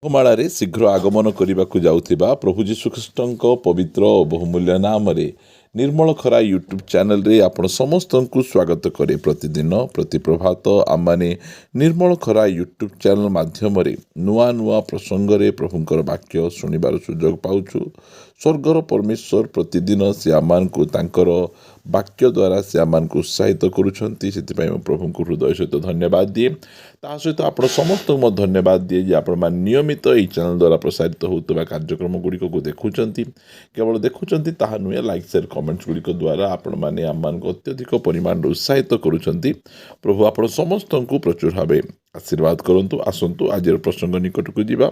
ମାଳାରେ ଶୀଘ୍ର ଆଗମନ କରିବାକୁ ଯାଉଥିବା ପ୍ରଭୁ ଯୀଶୁଖ୍ରୀଷ୍ଟଙ୍କ ପବିତ୍ର ଓ ବହୁମୂଲ୍ୟ ନାମରେ ନିର୍ମଳ ଖରା ୟୁଟ୍ୟୁବ୍ ଚ୍ୟାନେଲରେ ଆପଣ ସମସ୍ତଙ୍କୁ ସ୍ୱାଗତ କରେ। ପ୍ରତିଦିନ ପ୍ରତି ପ୍ରଭାତ ଆମମାନେ ନିର୍ମଳ ଖରା ୟୁଟ୍ୟୁବ୍ ଚ୍ୟାନେଲ ମାଧ୍ୟମରେ ନୂଆ ନୂଆ ପ୍ରସଙ୍ଗରେ ପ୍ରଭୁଙ୍କର ବାକ୍ୟ ଶୁଣିବାର ସୁଯୋଗ ପାଉଛୁ। ସ୍ୱର୍ଗର ପରମେଶ୍ୱର ପ୍ରତିଦିନ ସେ ଆମମାନଙ୍କୁ ତାଙ୍କର ବାକ୍ୟ ଦ୍ୱାରା ସେ ଆମମାନଙ୍କୁ ଉତ୍ସାହିତ କରୁଛନ୍ତି। ସେଥିପାଇଁ ମୁଁ ପ୍ରଭୁଙ୍କୁ ହୃଦୟ ସହିତ ଧନ୍ୟବାଦ ଦିଏ। ତା ସହିତ ଆପଣ ସମସ୍ତଙ୍କୁ ମୁଁ ଧନ୍ୟବାଦ ଦିଏ ଯେ ଆପଣମାନେ ନିୟମିତ ଏହି ଚ୍ୟାନେଲ ଦ୍ୱାରା ପ୍ରସାରିତ ହେଉଥିବା କାର୍ଯ୍ୟକ୍ରମ ଗୁଡ଼ିକକୁ ଦେଖୁଛନ୍ତି। କେବଳ ଦେଖୁଛନ୍ତି ତାହା ନୁହେଁ, ଲାଇକ୍ ସେୟାର କମେଣ୍ଟସ୍ ଗୁଡ଼ିକ ଦ୍ୱାରା ଆପଣମାନେ ଆମମାନଙ୍କୁ ଅତ୍ୟଧିକ ପରିମାଣରେ ଉତ୍ସାହିତ କରୁଛନ୍ତି। ପ୍ରଭୁ ଆପଣ ସମସ୍ତଙ୍କୁ ପ୍ରଚୁର ଭାବେ ଆଶୀର୍ବାଦ କରନ୍ତୁ। ଆସନ୍ତୁ ଆଜିର ପ୍ରସଙ୍ଗ ନିକଟକୁ ଯିବା।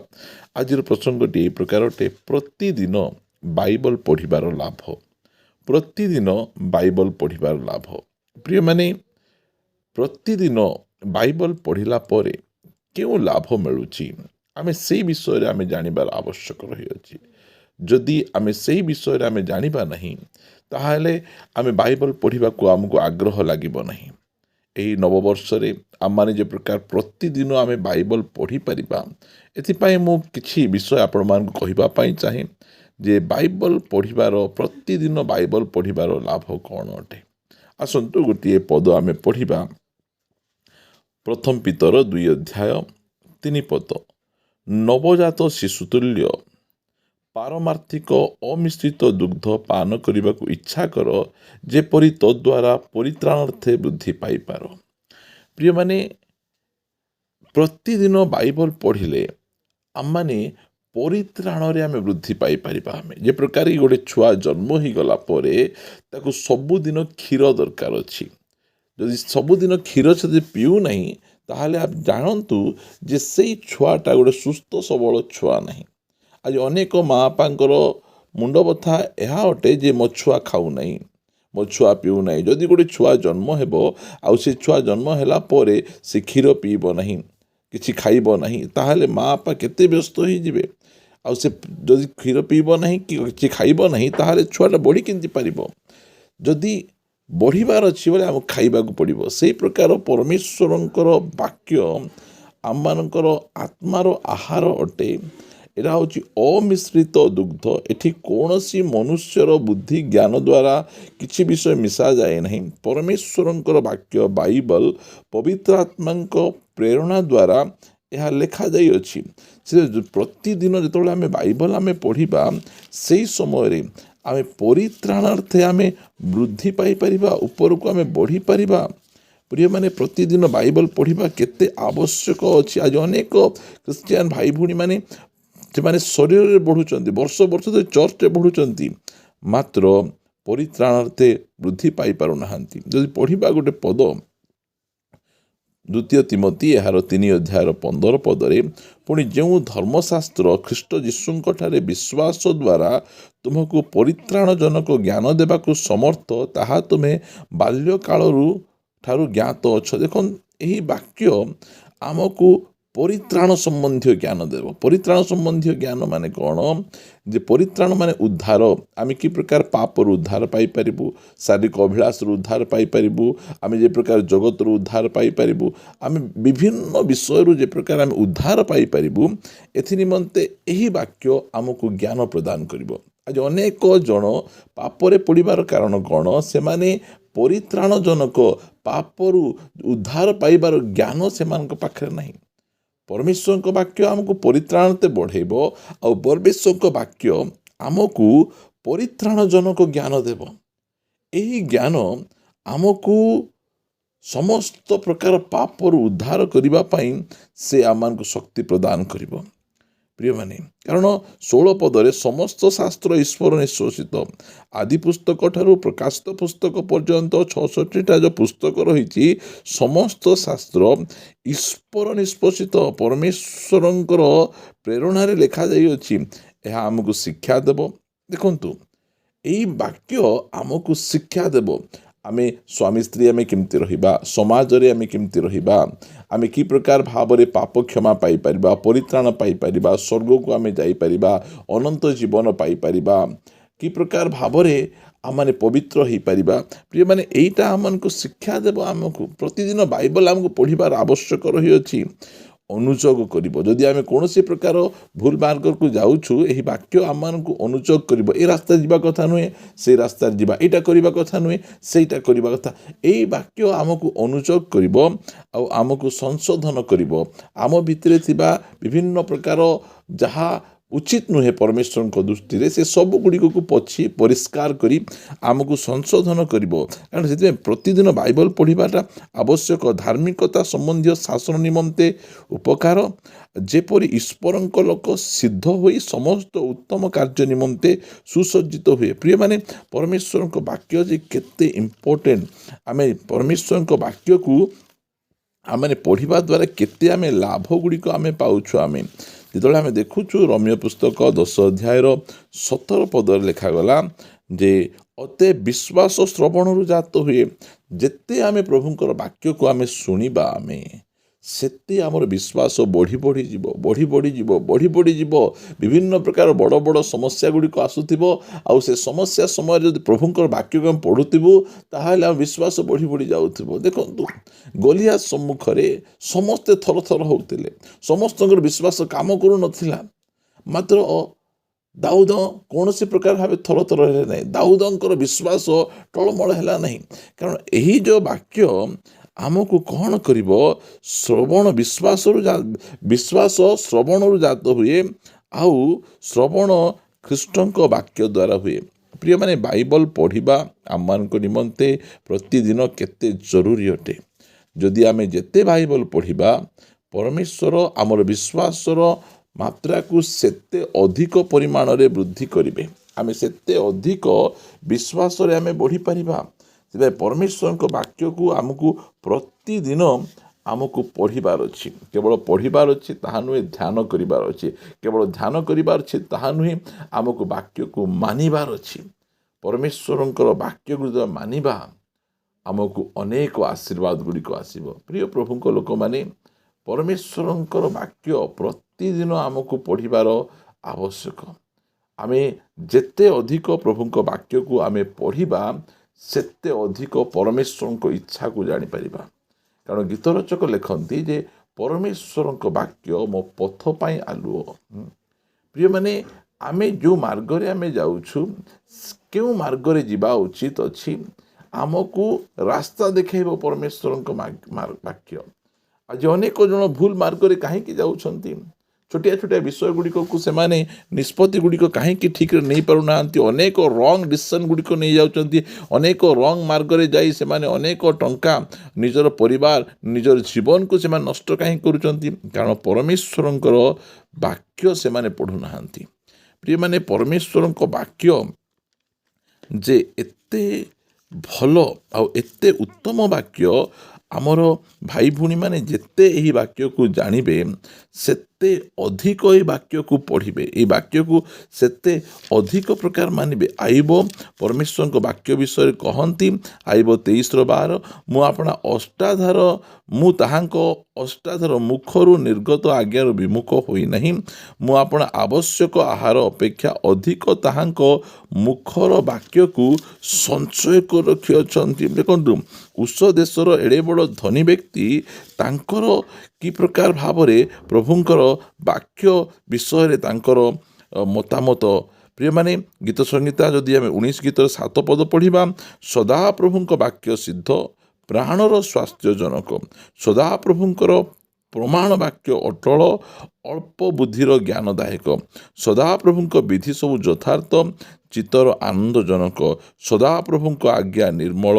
ଆଜିର ପ୍ରସଙ୍ଗଟି ଏହି ପ୍ରକାର ଅଟେ, ପ୍ରତିଦିନ ବାଇବଲ ପଢ଼ିବାର ଲାଭ। ପ୍ରତିଦିନ ବାଇବଲ ପଢ଼ିବାର ଲାଭ। ପ୍ରିୟମାନେ, ପ୍ରତିଦିନ ବାଇବଲ ପଢ଼ିଲା ପରେ କେଉଁ ଲାଭ ମିଳୁଛି, ଆମେ ସେହି ବିଷୟରେ ଆମେ ଜାଣିବାର ଆବଶ୍ୟକ ରହିଅଛି। ଯଦି ଆମେ ସେହି ବିଷୟରେ ଆମେ ଜାଣିବା ନାହିଁ, ତାହେଲେ ଆମେ ବାଇବଲ ପଢ଼ିବାକୁ ଆମକୁ ଆଗ୍ରହ ଲାଗିବ ନାହିଁ। ଏହି ନବବର୍ଷରେ ଆମମାନେ ଯେ ପ୍ରକାର ପ୍ରତିଦିନ ଆମେ ବାଇବଲ ପଢ଼ିପାରିବା, ଏଥିପାଇଁ ମୁଁ କିଛି ବିଷୟ ଆପଣମାନଙ୍କୁ କହିବା ପାଇଁ ଚାହେଁ ଯେ ବାଇବଲ ପଢ଼ିବାର, ପ୍ରତିଦିନ ବାଇବଲ ପଢ଼ିବାର ଲାଭ କ'ଣ ଅଟେ। ଆସନ୍ତୁ ଗୋଟିଏ ପଦ ଆମେ ପଢ଼ିବା। ପ୍ରଥମ ପିତର 2 ଅଧ୍ୟାୟ 3 ପଦ। ନବଜାତ ଶିଶୁତୁଲ୍ୟ ପାରମାର୍ଥିକ ଅମିଶ୍ରିତ ଦୁଗ୍ଧ ପାନ କରିବାକୁ ଇଚ୍ଛା କର, ଯେପରି ତଦ୍ୱାରା ପରିତ୍ରାଣାର୍ଥେ ବୃଦ୍ଧି ପାଇପାର। ପ୍ରିୟମାନେ, ପ୍ରତିଦିନ ବାଇବଲ ପଢ଼ିଲେ ଆମମାନେ ପରିତ୍ରାଣରେ ଆମେ ବୃଦ୍ଧି ପାଇପାରିବା। ଆମେ ଯେ ପ୍ରକାର ଗୋଟେ ଛୁଆ ଜନ୍ମ ହୋଇଗଲା ପରେ ତାକୁ ସବୁଦିନ କ୍ଷୀର ଦରକାର ଅଛି। ଯଦି ସବୁଦିନ କ୍ଷୀର ଯଦି ପିଉନାହିଁ, ତାହେଲେ ଜାଣନ୍ତୁ ଯେ ସେଇ ଛୁଆଟା ଗୋଟେ ସୁସ୍ଥ ସବଳ ଛୁଆ ନାହିଁ। ଆଜି ଅନେକ ମା' ବାପାଙ୍କର ମୁଣ୍ଡ ବଥା ଏହା ଅଟେ ଯେ ମୋ ଛୁଆ ଖାଉନାହିଁ, ମୋ ଛୁଆ ପିଉନାହିଁ। ଯଦି ଗୋଟେ ଛୁଆ ଜନ୍ମ ହେବ ଆଉ ସେ ଛୁଆ ଜନ୍ମ ହେଲା ପରେ ସେ କ୍ଷୀର ପିଇବ ନାହିଁ, କିଛି ଖାଇବ ନାହିଁ, ତାହେଲେ ମା' ବାପା କେତେ ବ୍ୟସ୍ତ ହୋଇଯିବେ। ଆଉ ସେ ଯଦି କ୍ଷୀର ପିଇବ ନାହିଁ କି କିଛି ଖାଇବ ନାହିଁ, ତାହେଲେ ଛୁଆଟା ବଢ଼ି କେମିତି ପାରିବ। ଯଦି ବଢ଼ିବାର ଅଛି ବୋଲେ ଆମକୁ ଖାଇବାକୁ ପଡ଼ିବ। ସେହି ପ୍ରକାର ପରମେଶ୍ୱରଙ୍କର ବାକ୍ୟ ଆମମାନଙ୍କର ଆତ୍ମାର ଆହାର ଅଟେ। ଏଇଟା ହେଉଛି ଅମିଶ୍ରିତ ଦୁଗ୍ଧ। ଏଠି କୌଣସି ମନୁଷ୍ୟର ବୁଦ୍ଧି ଜ୍ଞାନ ଦ୍ୱାରା କିଛି ବିଷୟ ମିଶାଯାଏ ନାହିଁ। ପରମେଶ୍ୱରଙ୍କର ବାକ୍ୟ ବାଇବଲ ପବିତ୍ର ଆତ୍ମାଙ୍କ ପ୍ରେରଣା ଦ୍ୱାରା ଏହା ଲେଖାଯାଇଅଛି। ସେ ପ୍ରତିଦିନ ଯେତେବେଳେ ଆମେ ବାଇବଲ ଆମେ ପଢ଼ିବା, ସେହି ସମୟରେ ଆମେ ପରିତ୍ରାଣାର୍ଥେ ଆମେ ବୃଦ୍ଧି ପାଇପାରିବା, ଉପରକୁ ଆମେ ବଢ଼ିପାରିବା। ପ୍ରିୟମାନେ, ପ୍ରତିଦିନ ବାଇବଲ ପଢ଼ିବା କେତେ ଆବଶ୍ୟକ ଅଛି। ଆଜି ଅନେକ ଖ୍ରୀଷ୍ଟିଆନ ଭାଇ ଭଉଣୀମାନେ ସେମାନେ ଶରୀରରେ ବଢ଼ୁଛନ୍ତି, ବର୍ଷ ବର୍ଷ ଧରି ଚର୍ଚ୍ଚରେ ବଢ଼ୁଛନ୍ତି, ମାତ୍ର ପରିତ୍ରାଣାର୍ଥେ ବୃଦ୍ଧି ପାଇପାରୁନାହାନ୍ତି। ଯଦି ପଢ଼ିବା ଗୋଟେ ପଦ, 2 ତିମୋଥୀ ଏହାର 3 ଅଧ୍ୟାୟର 15 ପଦରେ, ପୁଣି ଯେଉଁ ଧର୍ମଶାସ୍ତ୍ର ଖ୍ରୀଷ୍ଟ ଯୀଶୁଙ୍କଠାରେ ବିଶ୍ୱାସ ଦ୍ୱାରା ତୁମକୁ ପରିତ୍ରାଣଜନକ ଜ୍ଞାନ ଦେବାକୁ ସମର୍ଥ, ତାହା ତୁମେ ବାଲ୍ୟକାଳରୁ ଠାରୁ ଜ୍ଞାତ ଅଛ। ଦେଖନ୍ତୁ, ଏହି ବାକ୍ୟ ଆମକୁ ପରିତ୍ରାଣ ସମ୍ବନ୍ଧୀୟ ଜ୍ଞାନ ଦେବ। ପରିତ୍ରାଣ ସମ୍ବନ୍ଧୀୟ ଜ୍ଞାନ ମାନେ କ'ଣ? ଯେ ପରିତ୍ରାଣ ମାନେ ଉଦ୍ଧାର। ଆମେ କି ପ୍ରକାର ପାପରୁ ଉଦ୍ଧାର ପାଇପାରିବୁ, ଶାରୀରିକ ଅଭିଳାଷରୁ ଉଦ୍ଧାର ପାଇପାରିବୁ, ଆମେ ଯେ ପ୍ରକାର ଜଗତରୁ ଉଦ୍ଧାର ପାଇପାରିବୁ, ଆମେ ବିଭିନ୍ନ ବିଷୟରୁ ଯେ ପ୍ରକାର ଆମେ ଉଦ୍ଧାର ପାଇପାରିବୁ, ଏଥି ନିମନ୍ତେ ଏହି ବାକ୍ୟ ଆମକୁ ଜ୍ଞାନ ପ୍ରଦାନ କରିବ। ଆଜି ଅନେକ ଜଣ ପାପରେ ପଡ଼ିବାର କାରଣ କ'ଣ? ସେମାନେ ପରିତ୍ରାଣଜନକ ପାପରୁ ଉଦ୍ଧାର ପାଇବାର ଜ୍ଞାନ ସେମାନଙ୍କ ପାଖରେ ନାହିଁ। ପରମେଶ୍ୱରଙ୍କ ବାକ୍ୟ ଆମକୁ ପରିତ୍ରାଣତେ ବଢ଼େଇବ, ଆଉ ପରମେଶ୍ୱରଙ୍କ ବାକ୍ୟ ଆମକୁ ପରିତ୍ରାଣଜନକ ଜ୍ଞାନ ଦେବ। ଏହି ଜ୍ଞାନ ଆମକୁ ସମସ୍ତ ପ୍ରକାର ପାପରୁ ଉଦ୍ଧାର କରିବା ପାଇଁ ସେ ଆମମାନଙ୍କୁ ଶକ୍ତି ପ୍ରଦାନ କରିବ। ପ୍ରିୟମାନେ, କାରଣ 16 ପଦରେ ସମସ୍ତ ଶାସ୍ତ୍ର ଈଶ୍ୱର ନିଶ୍ୱାସିତ। ଆଦି ପୁସ୍ତକ ଠାରୁ ପ୍ରକାଶିତ ପୁସ୍ତକ ପର୍ଯ୍ୟନ୍ତ 66ଟା ଯେଉଁ ପୁସ୍ତକ ରହିଛି, ସମସ୍ତ ଶାସ୍ତ୍ର ଈଶ୍ୱର ନିଷ୍ପୋଷିତ, ପରମେଶ୍ୱରଙ୍କର ପ୍ରେରଣାରେ ଲେଖାଯାଇଅଛି। ଏହା ଆମକୁ ଶିକ୍ଷା ଦେବ। ଦେଖନ୍ତୁ, ଏହି ବାକ୍ୟ ଆମକୁ ଶିକ୍ଷା ଦେବ। ଆମେ ସ୍ୱାମୀ ସ୍ତ୍ରୀ ଆମେ କେମିତି ରହିବା, ସମାଜରେ ଆମେ କେମିତି ରହିବା, ଆମେ କି ପ୍ରକାର ଭାବରେ ପାପ କ୍ଷମା ପାଇପାରିବା, ପରିତ୍ରାଣ ପାଇପାରିବା, ସ୍ୱର୍ଗକୁ ଆମେ ଯାଇପାରିବା, ଅନନ୍ତ ଜୀବନ ପାଇପାରିବା, କି ପ୍ରକାର ଭାବରେ ଆମମାନେ ପବିତ୍ର ହୋଇପାରିବା। ପ୍ରିୟମାନେ, ଏଇଟା ଆମମାନଙ୍କୁ ଶିକ୍ଷା ଦେବ। ଆମକୁ ପ୍ରତିଦିନ ବାଇବଲ ଆମକୁ ପଢ଼ିବାର ଆବଶ୍ୟକ ରହିଅଛି। ଅନୁଯୋଗ କରିବ। ଯଦି ଆମେ କୌଣସି ପ୍ରକାର ଭୁଲ ମାର୍ଗକୁ ଯାଉଛୁ, ଏହି ବାକ୍ୟ ଆମମାନଙ୍କୁ ଅନୁଯୋଗ କରିବ। ଏ ରାସ୍ତାରେ ଯିବା କଥା ନୁହେଁ, ସେଇ ରାସ୍ତାରେ ଯିବା, ଏଇଟା କରିବା କଥା ନୁହେଁ, ସେଇଟା କରିବା କଥା। ଏଇ ବାକ୍ୟ ଆମକୁ ଅନୁଯୋଗ କରିବ ଆଉ ଆମକୁ ସଂଶୋଧନ କରିବ। ଆମ ଭିତରେ ଥିବା ବିଭିନ୍ନ ପ୍ରକାର ଯାହା ଉଚିତ ନୁହେଁ ପରମେଶ୍ୱରଙ୍କ ଦୃଷ୍ଟିରେ, ସେ ସବୁଗୁଡ଼ିକୁ ପରିଷ୍କାର କରି ଆମକୁ ସଂଶୋଧନ କରିବ। କାରଣ ସେଥିପାଇଁ ପ୍ରତିଦିନ ବାଇବଲ ପଢ଼ିବାଟା ଆବଶ୍ୟକ। ଧାର୍ମିକତା ସମ୍ବନ୍ଧୀୟ ଶାସନ ନିମନ୍ତେ ଉପକାର, ଯେପରି ଈଶ୍ୱରଙ୍କ ଲୋକ ସିଦ୍ଧ ହୋଇ ସମସ୍ତ ଉତ୍ତମ କାର୍ଯ୍ୟ ନିମନ୍ତେ ସୁସଜ୍ଜିତ ହୁଏ। ପ୍ରିୟମାନେ, ପରମେଶ୍ୱରଙ୍କ ବାକ୍ୟ ଯେ କେତେ ଇମ୍ପୋର୍ଟାଣ୍ଟ, ଆମେ ପରମେଶ୍ୱରଙ୍କ ବାକ୍ୟକୁ ଆମେ ପଢ଼ିବା ଦ୍ୱାରା କେତେ ଆମେ ଲାଭ ଗୁଡ଼ିକ ଆମେ ପାଉଛୁ। ଆମେ ଯେତେବେଳେ ଆମେ ଦେଖୁଛୁ ରୋମୀୟ ପୁସ୍ତକ 10 ଅଧ୍ୟାୟର 17 ପଦରେ ଲେଖାଗଲା ଯେ ଅତେ ବିଶ୍ୱାସ ଶ୍ରବଣରୁ ଜାତ ହୁଏ। ଯେତେ ଆମେ ପ୍ରଭୁଙ୍କର ବାକ୍ୟକୁ ଆମେ ଶୁଣିବା, ଆମେ ସେତେ ଆମର ବିଶ୍ୱାସ ବଢ଼ିଯିବ। ବିଭିନ୍ନ ପ୍ରକାର ବଡ଼ ବଡ଼ ସମସ୍ୟା ଗୁଡ଼ିକ ଆସୁଥିବ, ଆଉ ସେ ସମସ୍ୟା ସମୟରେ ଯଦି ପ୍ରଭୁଙ୍କର ବାକ୍ୟକୁ ଆମେ ପଢ଼ୁଥିବୁ, ତାହେଲେ ଆମ ବିଶ୍ୱାସ ବଢ଼ି ଯାଉଥିବ। ଦେଖନ୍ତୁ, ଗୋଲିଆଥ ସମ୍ମୁଖରେ ସମସ୍ତେ ଥରଥର ହେଉଥିଲେ, ସମସ୍ତଙ୍କର ବିଶ୍ୱାସ କାମ କରୁନଥିଲା। ମାତ୍ର ଦାଉଦ କୌଣସି ପ୍ରକାର ଭାବେ ଥରଥର ହେଲେ ନାହିଁ। ଦାଉଦଙ୍କର ବିଶ୍ୱାସ ଟଳମଳ ହେଲା ନାହିଁ। କାରଣ ଏହି ଯେଉଁ ବାକ୍ୟ ଆମକୁ କ'ଣ କରିବ? ବିଶ୍ୱାସ ଶ୍ରବଣରୁ ଜାତ ହୁଏ, ଆଉ ଶ୍ରବଣ ଖ୍ରୀଷ୍ଟଙ୍କ ବାକ୍ୟ ଦ୍ୱାରା ହୁଏ। ପ୍ରିୟମାନେ, ବାଇବଲ ପଢ଼ିବା ଆମମାନଙ୍କ ନିମନ୍ତେ ପ୍ରତିଦିନ କେତେ ଜରୁରୀ ଅଟେ। ଯଦି ଆମେ ଯେତେ ବାଇବଲ ପଢ଼ିବା, ପରମେଶ୍ୱର ଆମର ବିଶ୍ୱାସର ମାତ୍ରାକୁ ସେତେ ଅଧିକ ପରିମାଣରେ ବୃଦ୍ଧି କରିବେ। ଆମେ ସେତେ ଅଧିକ ବିଶ୍ୱାସରେ ଆମେ ବଢ଼ିପାରିବା। ସେଥିପାଇଁ ପରମେଶ୍ୱରଙ୍କ ବାକ୍ୟକୁ ଆମକୁ ପ୍ରତିଦିନ ଆମକୁ ପଢ଼ିବାର ଅଛି। କେବଳ ପଢ଼ିବାର ଅଛି ତାହା ନୁହେଁ, ଧ୍ୟାନ କରିବାର ଅଛି। କେବଳ ଧ୍ୟାନ କରିବାର ଅଛି ତାହା ନୁହେଁ, ଆମକୁ ବାକ୍ୟକୁ ମାନିବାର ଅଛି। ପରମେଶ୍ୱରଙ୍କର ବାକ୍ୟକୁ ଯଦି ମାନିବା, ଆମକୁ ଅନେକ ଆଶୀର୍ବାଦ ଗୁଡ଼ିକ ଆସିବ। ପ୍ରିୟ ପ୍ରଭୁଙ୍କ ଲୋକମାନେ, ପରମେଶ୍ୱରଙ୍କର ବାକ୍ୟ ପ୍ରତିଦିନ ଆମକୁ ପଢ଼ିବାର ଆବଶ୍ୟକ। ଆମେ ଯେତେ ଅଧିକ ପ୍ରଭୁଙ୍କ ବାକ୍ୟକୁ ଆମେ ପଢ଼ିବା, ସେତେ ଅଧିକ ପରମେଶ୍ୱରଙ୍କ ଇଚ୍ଛାକୁ ଜାଣିପାରିବା। କାରଣ ଗୀତ ରଚକ ଲେଖନ୍ତି ଯେ ପରମେଶ୍ୱରଙ୍କ ବାକ୍ୟ ମୋ ପଥ ପାଇଁ ଆଲୁଅ। ପ୍ରିୟମାନେ, ଆମେ ଯେଉଁ ମାର୍ଗରେ ଆମେ ଯାଉଛୁ, କେଉଁ ମାର୍ଗରେ ଯିବା ଉଚିତ ଅଛି, ଆମକୁ ରାସ୍ତା ଦେଖାଇବ ପରମେଶ୍ୱରଙ୍କ ବାକ୍ୟ। ଆଜି ଅନେକ ଜଣ ଭୁଲ ମାର୍ଗରେ କାହିଁକି ଯାଉଛନ୍ତି? ଛୋଟିଆ ଛୋଟିଆ ବିଷୟ ଗୁଡ଼ିକକୁ ସେମାନେ ନିଷ୍ପତ୍ତି ଗୁଡ଼ିକ କାହିଁକି ଠିକ୍ରେ ନେଇପାରୁନାହାନ୍ତି? ଅନେକ ରଙ୍ଗ ଡିସିସନ୍ ଗୁଡ଼ିକ ନେଇଯାଉଛନ୍ତି। ଅନେକ ରଙ୍ଗ ମାର୍ଗରେ ଯାଇ ସେମାନେ ଅନେକ ଟଙ୍କା, ନିଜର ପରିବାର, ନିଜର ଜୀବନକୁ ସେମାନେ ନଷ୍ଟ କାହିଁକି କରୁଛନ୍ତି? କାରଣ ପରମେଶ୍ୱରଙ୍କର ବାକ୍ୟ ସେମାନେ ପଢ଼ୁନାହାନ୍ତି। ପ୍ରିୟମାନେ, ପରମେଶ୍ୱରଙ୍କ ବାକ୍ୟ ଯେ ଏତେ ଭଲ ଆଉ ଏତେ ଉତ୍ତମ ବାକ୍ୟ, ଆମର ଭାଇ ଭଉଣୀମାନେ ଯେତେ ଏହି ବାକ୍ୟକୁ ଜାଣିବେ, ସେତେ ଅଧିକ ଏହି ବାକ୍ୟକୁ ପଢ଼ିବେ, ଏହି ବାକ୍ୟକୁ ସେତେ ଅଧିକ ପ୍ରକାର ମାନିବେ। ଆଇବ ପରମେଶ୍ୱରଙ୍କ ବାକ୍ୟ ବିଷୟରେ କହନ୍ତି, ଆଇବ 23:12, ମୁଁ ତାହାଙ୍କ ଅଷ୍ଟାଧାର ମୁଖରୁ ନିର୍ଗତ ଆଜ୍ଞାରୁ ବିମୁଖ ହୋଇନାହିଁ। ମୁଁ ଆପଣ ଆବଶ୍ୟକ ଆହାର ଅପେକ୍ଷା ଅଧିକ ତାହାଙ୍କ ମୁଖର ବାକ୍ୟକୁ ସଞ୍ଚୟ କରି ରଖିଅଛନ୍ତି। ଦେଖନ୍ତୁ, ଉଷ ଦେଶର ଏଡ଼େ ବଡ଼ ଧନୀ ବ୍ୟକ୍ତି ତାଙ୍କର କି ପ୍ରକାର ଭାବରେ ପ୍ରଭୁଙ୍କର ବାକ୍ୟ ବିଷୟରେ ତାଙ୍କର ମତାମତ। ପ୍ରିୟମାନେ, ଗୀତ ସଂହିତା ଯଦି ଆମେ 19 ଗୀତର 7 ପଦ ପଢ଼ିବା, ସଦାପ୍ରଭୁଙ୍କ ବାକ୍ୟ ସିଦ୍ଧ, ପ୍ରାଣର ସ୍ୱାସ୍ଥ୍ୟଜନକ। ସଦାପ୍ରଭୁଙ୍କର ପ୍ରମାଣ ବାକ୍ୟ ଅଟଳ, ଅଳ୍ପ ବୁଦ୍ଧିର ଜ୍ଞାନଦାୟକ। ସଦାପ୍ରଭୁଙ୍କ ବିଧି ସବୁ ଯଥାର୍ଥ, ଚିତ୍ତର ଆନନ୍ଦଜନକ। ସଦାପ୍ରଭୁଙ୍କ ଆଜ୍ଞା ନିର୍ମଳ,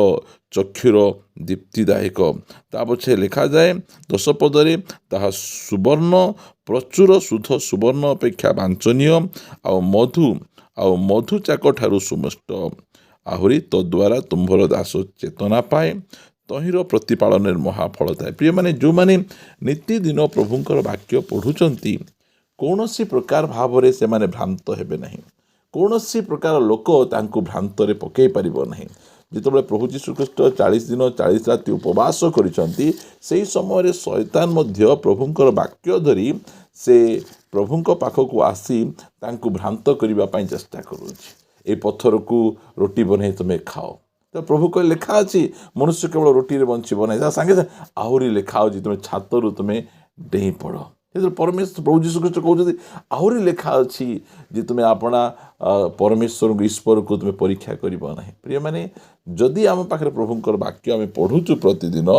ଚକ୍ଷୁର ଦୀପ୍ତିଦାୟକ। ତା ପଛେ ଲେଖାଯାଏ 10 ପଦରେ, ତାହା ସୁବର୍ଣ୍ଣ, ପ୍ରଚୁର ସୁଧ ସୁବର୍ଣ୍ଣ ଅପେକ୍ଷା ବାଞ୍ଛନୀୟ, ଆଉ ମଧୁ ଚାକଠାରୁ ସୁମିଷ୍ଟ। ଆହୁରି ତଦ୍ୱାରା ତୁମ୍ଭର ଦାସ ଚେତନା ପାଏ, ତହିଁର ପ୍ରତିପାଳନରେ ମହାଫଳ ଥାଏ। ପ୍ରିୟମାନେ, ଯେଉଁମାନେ ନିତିଦିନ ପ୍ରଭୁଙ୍କର ବାକ୍ୟ ପଢ଼ୁଛନ୍ତି, କୌଣସି ପ୍ରକାର ଭାବରେ ସେମାନେ ଭ୍ରାନ୍ତ ହେବେ ନାହିଁ। କୌଣସି ପ୍ରକାର ଲୋକ ତାଙ୍କୁ ଭ୍ରାନ୍ତରେ ପକାଇ ପାରିବ ନାହିଁ। ଯେତେବେଳେ ପ୍ରଭୁ ଯୀଶୁଖ୍ରୀଷ୍ଟ 40 ଦିନ 40 ରାତି ଉପବାସ କରିଛନ୍ତି, ସେହି ସମୟରେ ଶୈତାନ ମଧ୍ୟ ପ୍ରଭୁଙ୍କର ବାକ୍ୟ ଧରି ସେ ପ୍ରଭୁଙ୍କ ପାଖକୁ ଆସି ତାଙ୍କୁ ଭ୍ରାନ୍ତ କରିବା ପାଇଁ ଚେଷ୍ଟା କରୁଛି। ଏ ପଥରକୁ ରୁଟି ବନେଇ ତୁମେ ଖାଅ। ତ ପ୍ରଭୁ କହିଲେ, ଲେଖା ଅଛି ମନୁଷ୍ୟ କେବଳ ରୁଟିରେ ବଞ୍ଚିବ ନାହିଁ, ତା ସାଙ୍ଗେ ସାଙ୍ଗେ ଆହୁରି ଲେଖା ଅଛି, ତୁମେ ଛାତରୁ ତୁମେ ଡେଇଁ ପଡ଼। ଯେତେବେଳେ ପରମେଶ୍ୱର ପ୍ରଭୁ ଯୀଶୁ ଖ୍ରୀଷ୍ଟ କହୁଛନ୍ତି ଆହୁରି ଲେଖା ଅଛି ଯେ ତୁମେ ଆପଣା ପରମେଶ୍ୱରଙ୍କୁ ଈଶ୍ୱରକୁ ତୁମେ ପରୀକ୍ଷା କରିବ ନାହିଁ। ପ୍ରିୟମାନେ, ଯଦି ଆମ ପାଖରେ ପ୍ରଭୁଙ୍କର ବାକ୍ୟ ଆମେ ପଢ଼ୁଛୁ ପ୍ରତିଦିନ,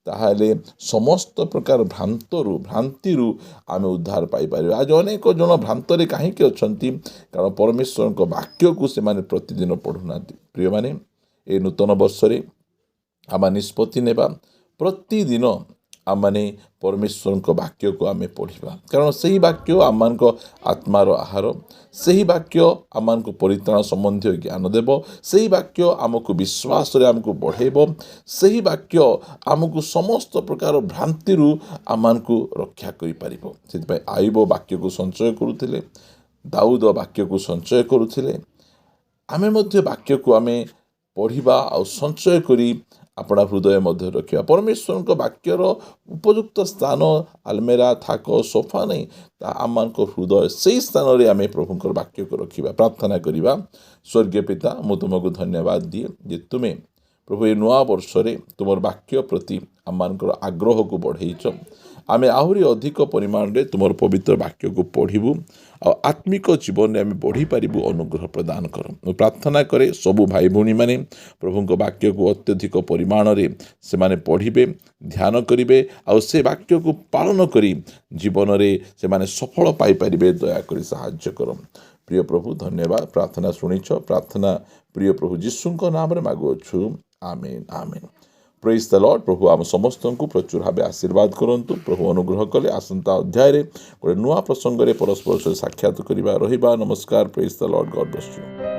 ତାହେଲେ ସମସ୍ତ ପ୍ରକାର ଭ୍ରାନ୍ତିରୁ ଆମେ ଉଦ୍ଧାର ପାଇପାରିବା। ଆଜି ଅନେକ ଜଣ ଭ୍ରାନ୍ତରେ କାହିଁକି ଅଛନ୍ତି? କାରଣ ପରମେଶ୍ୱରଙ୍କ ବାକ୍ୟକୁ ସେମାନେ ପ୍ରତିଦିନ ପଢ଼ୁନାହାନ୍ତି। ପ୍ରିୟମାନେ, ଏ ନୂତନ ବର୍ଷରେ ଆମେ ନିଷ୍ପତ୍ତି ନେବା ପ୍ରତିଦିନ ଆମମାନେ ପରମେଶ୍ୱରଙ୍କ ବାକ୍ୟକୁ ଆମେ ପଢ଼ିବା, କାରଣ ସେହି ବାକ୍ୟ ଆମମାନଙ୍କ ଆତ୍ମାର ଆହାର, ସେହି ବାକ୍ୟ ଆମମାନଙ୍କୁ ପରିତ୍ରାଣ ସମ୍ବନ୍ଧୀୟ ଜ୍ଞାନ ଦେବ, ସେହି ବାକ୍ୟ ଆମକୁ ବିଶ୍ୱାସରେ ଆମକୁ ବଢ଼େଇବ, ସେହି ବାକ୍ୟ ଆମକୁ ସମସ୍ତ ପ୍ରକାର ଭ୍ରାନ୍ତିରୁ ଆମମାନଙ୍କୁ ରକ୍ଷା କରିପାରିବ। ସେଥିପାଇଁ ଆୟୁବ ବାକ୍ୟକୁ ସଞ୍ଚୟ କରୁଥିଲେ, ଦାଉଦ ବାକ୍ୟକୁ ସଞ୍ଚୟ କରୁଥିଲେ। ଆମେ ମଧ୍ୟ ବାକ୍ୟକୁ ଆମେ ପଢ଼ିବା ଆଉ ସଞ୍ଚୟ କରି ଆପଣା ହୃଦୟ ମଧ୍ୟ ରଖିବା। ପରମେଶ୍ୱରଙ୍କ ବାକ୍ୟର ଉପଯୁକ୍ତ ସ୍ଥାନ ଆଲମେରା, ଥାକ, ସୋଫା ନାହିଁ, ତାହା ଆମମାନଙ୍କ ହୃଦୟ। ସେହି ସ୍ଥାନରେ ଆମେ ପ୍ରଭୁଙ୍କର ବାକ୍ୟକୁ ରଖିବା। ପ୍ରାର୍ଥନା କରିବା। ସ୍ୱର୍ଗୀୟ ପିତା, ମୁଁ ତୁମକୁ ଧନ୍ୟବାଦ ଦିଏ ଯେ ତୁମେ ପ୍ରଭୁ ଏ ନୂଆ ବର୍ଷରେ ତୁମର ବାକ୍ୟ ପ୍ରତି ଆମମାନଙ୍କର ଆଗ୍ରହକୁ ବଢ଼େଇଛ। ଆମେ ଆହୁରି ଅଧିକ ପରିମାଣରେ ତୁମର ପବିତ୍ର ବାକ୍ୟକୁ ପଢ଼ିବୁ ଆଉ ଆତ୍ମିକ ଜୀବନରେ ଆମେ ବଢ଼ିପାରିବୁ। ଅନୁଗ୍ରହ ପ୍ରଦାନ କର। ମୁଁ ପ୍ରାର୍ଥନା କରେ ସବୁ ଭାଇ ଭଉଣୀମାନେ ପ୍ରଭୁଙ୍କ ବାକ୍ୟକୁ ଅତ୍ୟଧିକ ପରିମାଣରେ ସେମାନେ ପଢ଼ିବେ, ଧ୍ୟାନ କରିବେ ଆଉ ସେ ବାକ୍ୟକୁ ପାଳନ କରି ଜୀବନରେ ସେମାନେ ସଫଳ ପାଇପାରିବେ। ଦୟାକରି ସାହାଯ୍ୟ କର। ପ୍ରିୟ ପ୍ରଭୁ, ଧନ୍ୟବାଦ। ପ୍ରାର୍ଥନା ଶୁଣିଛ। ପ୍ରାର୍ଥନା ପ୍ରିୟ ପ୍ରଭୁ ଯୀଶୁଙ୍କ ନାମରେ ମାଗୁଅଛୁ। ଆମେନ୍, ଆମେନ୍। ପ୍ରେଜ୍ ଦ ଲର୍ଡ। ପ୍ରଭୁ ଆମ ସମସ୍ତଙ୍କୁ ପ୍ରଚୁର ଭାବେ ଆଶୀର୍ବାଦ କରନ୍ତୁ। ପ୍ରଭୁ ଅନୁଗ୍ରହ କଲେ ଆସନ୍ତା ଅଧ୍ୟାୟରେ ଗୋଟେ ନୂଆ ପ୍ରସଙ୍ଗରେ ପରସ୍ପର ସହ ସାକ୍ଷାତ କରିବା ରହିବା। ନମସ୍କାର। Praise the Lord. God bless you.